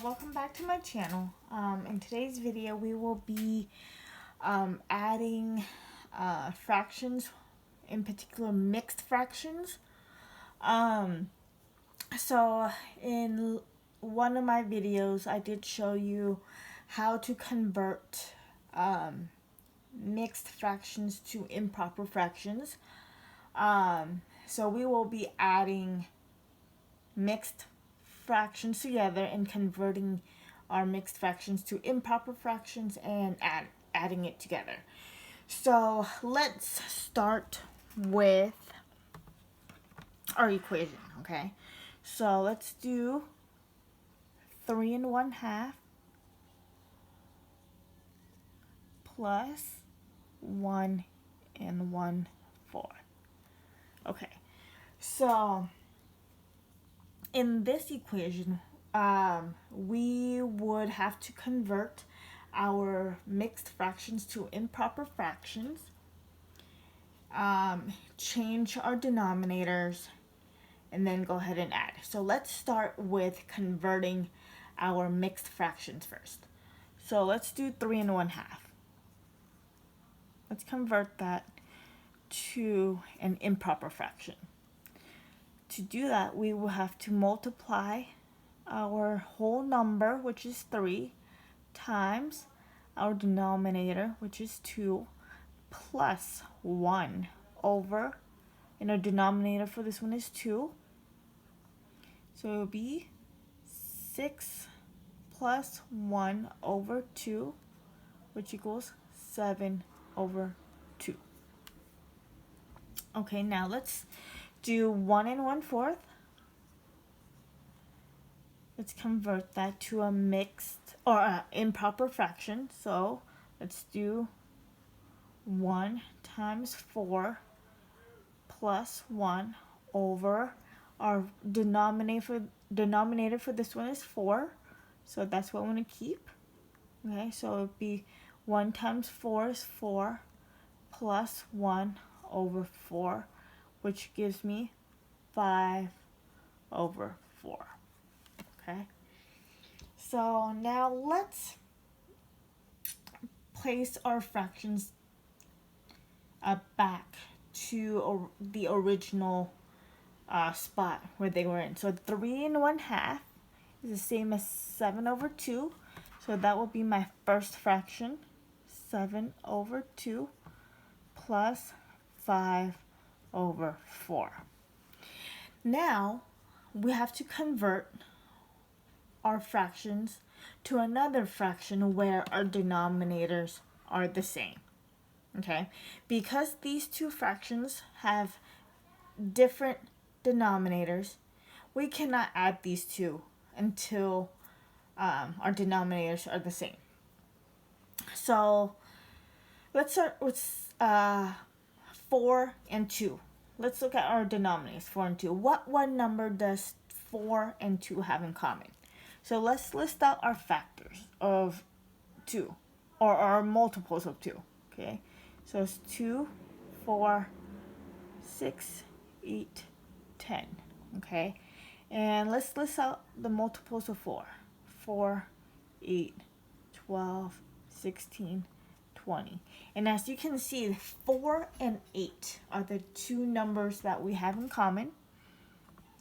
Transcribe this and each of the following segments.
welcome back to my channel. In today's video we will be adding fractions, in particular mixed fractions. So in one of my videos I did show you how to convert mixed fractions to improper fractions. So we will be adding mixed fractions together and converting our mixed fractions to improper fractions and adding it together. So let's start with our equation, okay? So let's do 3 1/2 plus 1 1/4. Okay, so in this equation, we would have to convert our mixed fractions to improper fractions, change our denominators, and then go ahead and add. So let's start with converting our mixed fractions first. So let's do 3 1/2. Let's convert that to an improper fraction. To do that, we will have to multiply our whole number, which is 3, times our denominator, which is 2, plus 1 over, and our denominator for this one is 2. So it will be 6 plus 1 over 2, which equals 7 over 2. Okay, now let's do 1 1/4. Let's convert that to a mixed or improper fraction. So let's do 1 times 4 plus 1 over our denominator for this one is 4. So that's what I want to keep. Okay, so it would be 1 times 4 is 4 plus 1 over 4, which gives me 5 over 4. Okay, so now let's place our fractions back to the original spot where they were in. So 3 1/2 is the same as 7 over 2. So that will be my first fraction, 7 over 2 plus 5 over 4. Now we have to convert our fractions to another fraction where our denominators are the same. Okay, because these two fractions have different denominators, we cannot add these two until our denominators are the same. So let's start with 4 and 2. Let's look at our denominators, 4 and 2. What one number does 4 and 2 have in common? So let's list out our factors of 2, or our multiples of 2. Okay, so it's 2, 4, 6, 8, 10. Okay, and let's list out the multiples of 4. 4, 8, 12, 16, 20. And as you can see, 4 and 8 are the two numbers that we have in common.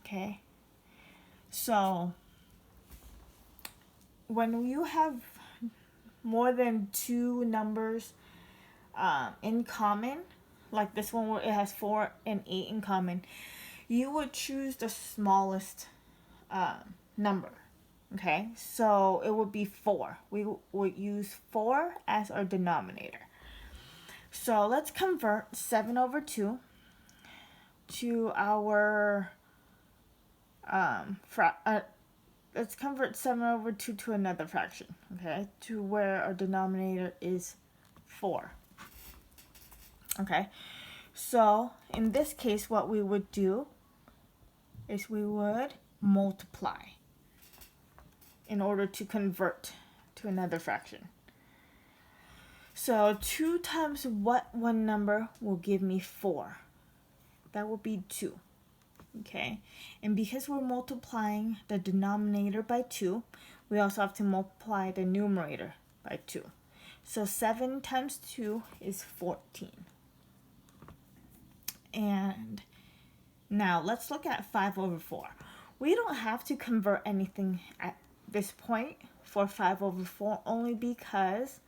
Okay, so when you have more than two numbers in common, like this one where it has 4 and 8 in common, you would choose the smallest number. Okay, so it would be 4. We would use 4 as our denominator. So let's convert 7 over 2 to our let's convert 7 over 2 to another fraction, okay, to where our denominator is 4. Okay, so in this case what we would do is we would multiply in order to convert to another fraction. So 2 times what one number will give me 4? That will be 2. Okay, and because we're multiplying the denominator by 2, we also have to multiply the numerator by 2. So 7 times 2 is 14. And now let's look at 5 over 4. We don't have to convert anything at this point for 5 over 4, only because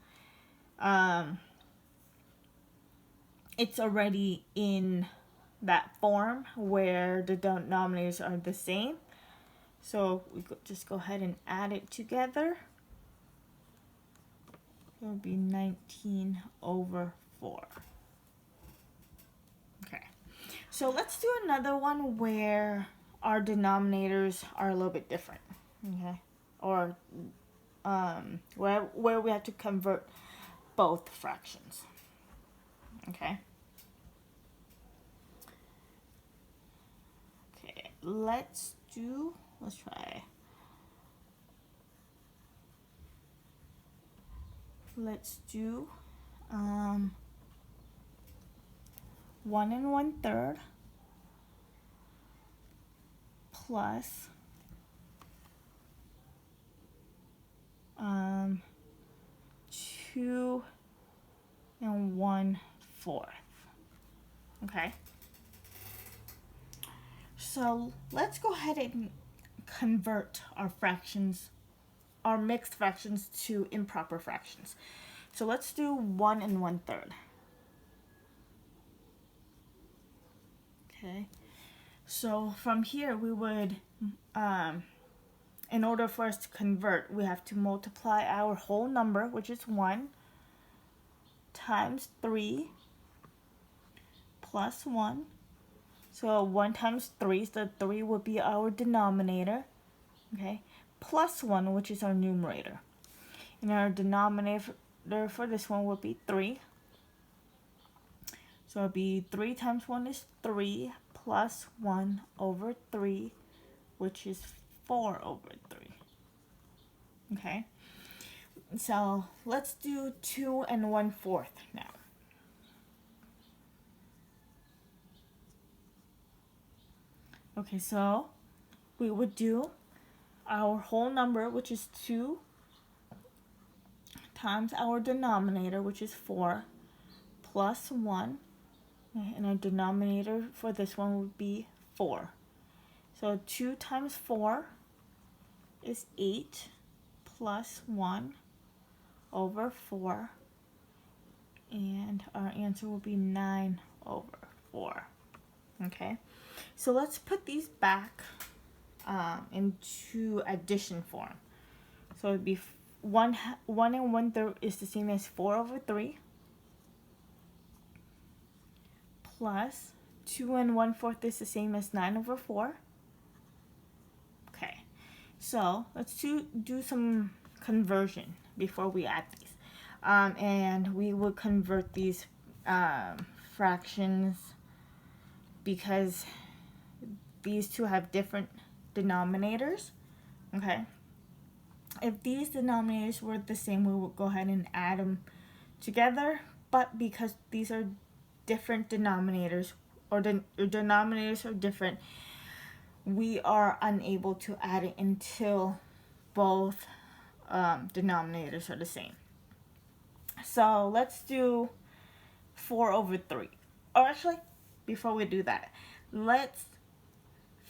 it's already in that form where the denominators are the same. So we could just go ahead and add it together. It would be 19 over 4. Okay, so let's do another one where our denominators are a little bit different. Okay, or where we have to convert both fractions. Okay. Okay, let's try. Let's do 1 1/3 plus 2 1/4. Okay. So let's go ahead and convert our fractions, our mixed fractions, to improper fractions. So let's do 1 1/3. Okay. So from here we would, in order for us to convert, we have to multiply our whole number, which is 1, times 3 plus 1. So 1 times 3, so 3 would be our denominator, okay, plus 1, which is our numerator. And our denominator for this one would be 3. So it would be 3 times 1 is 3, plus 1 over 3, which is 4 over 3. Okay, so let's do 2 1/4 now. Okay, so we would do our whole number, which is 2, times our denominator, which is 4, plus 1. Okay, and our denominator for this one would be 4. So 2 times 4 is 8, plus 1 over 4. And our answer will be 9 over 4. Okay, so let's put these back into addition form. So it would be 1 1/3 is the same as 4 over 3, plus 2 1/4 is the same as 9 over 4. Okay, so let's do some conversion before we add these. And we will convert these fractions because these two have different denominators. Okay, if these denominators were the same, we would go ahead and add them together, but because these are different denominators, or the denominators are different, we are unable to add it until both denominators are the same. So let's do 4 over 3. Or actually, before we do that, let's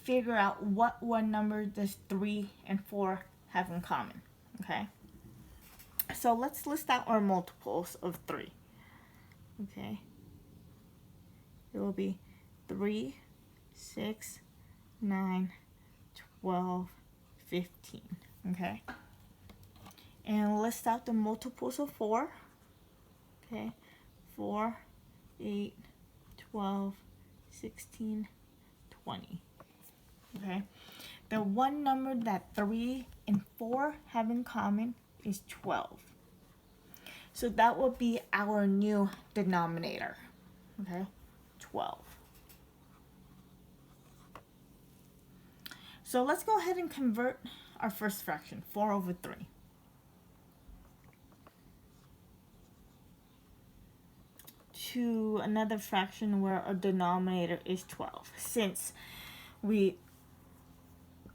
figure out what one number does 3 and 4 have in common. Okay, so let's list out our multiples of 3. Okay, it will be 3, 6, 9, 12, 15. Okay, and list out the multiples of 4. Okay, 4, 8, 12, 16, 20. Okay, the one number that 3 and 4 have in common is 12. So that will be our new denominator. Okay, 12. So let's go ahead and convert our first fraction, 4 over 3. To another fraction where our denominator is 12. Since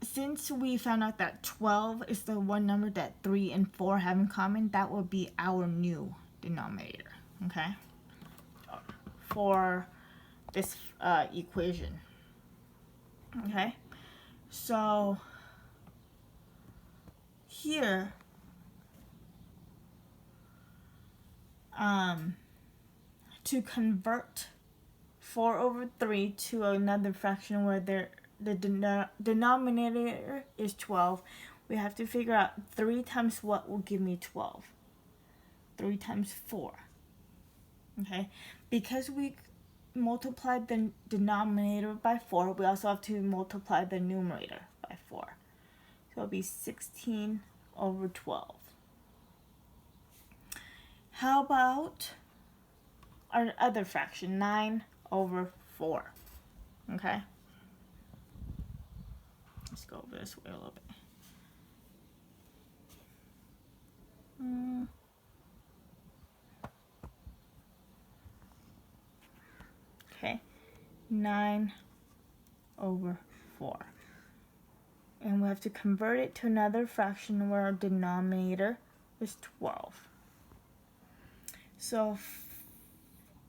since we found out that 12 is the one number that 3 and 4 have in common, that will be our new denominator, okay, for this equation. Okay, so here, to convert 4 over 3 to another fraction where the denominator is 12, we have to figure out 3 times what will give me 12. 3 times 4. Okay, because we multiplied the denominator by 4, we also have to multiply the numerator by 4. So it'll be 16 over 12. How about our other fraction, 9 over 4? Okay, let's go over this way a little bit. Okay, 9 over 4. And we have to convert it to another fraction where our denominator is 12. So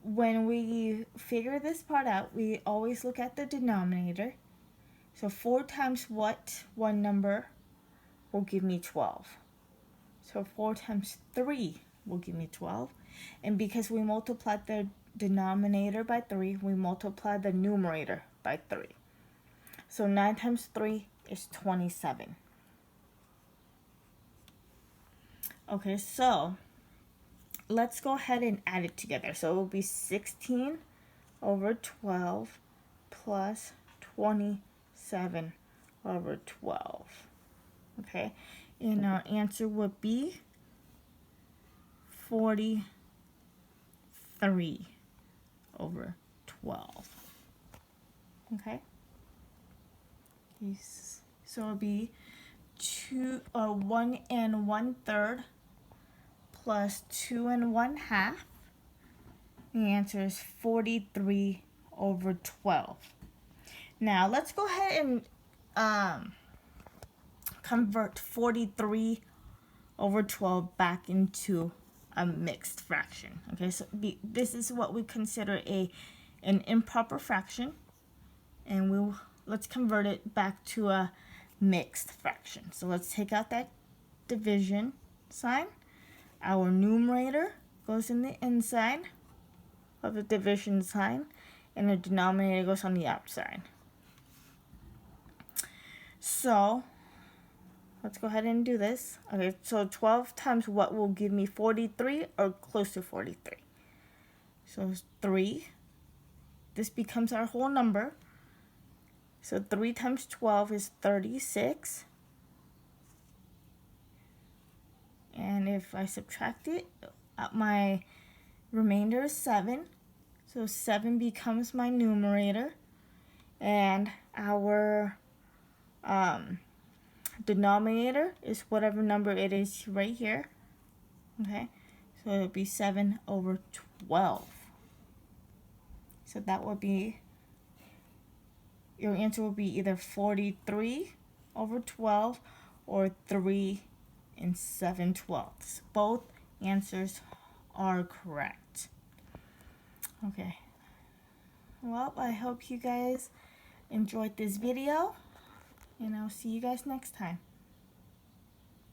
when we figure this part out, we always look at the denominator. So 4 times what one number will give me 12. So 4 times 3 will give me 12. And because we multiplied the denominator by 3, we multiply the numerator by 3. So 9 times 3 is 27. Okay, so let's go ahead and add it together. So it will be 16 over 12 plus 27 over 12. Okay, and our answer would be 43 over 12. Okay. So it'll be 1 1/3 plus 2 1/2. The answer is 43 over 12. Now let's go ahead and convert 43 over 12 back into a mixed fraction. Okay, so this is what we consider an improper fraction, and let's convert it back to a mixed fraction. So let's take out that division sign. Our numerator goes in the inside of the division sign, and the denominator goes on the outside. So let's go ahead and do this. Okay, so 12 times what will give me 43 or close to 43? So 3. This becomes our whole number. So 3 times 12 is 36. And if I subtract it, my remainder is 7. So 7 becomes my numerator. And our denominator is whatever number it is right here. Okay, so it'll be 7 over 12. So that will be, your answer will be either 43 over 12 or 3 7/12. Both answers are correct. Okay, well, I hope you guys enjoyed this video, and I'll see you guys next time.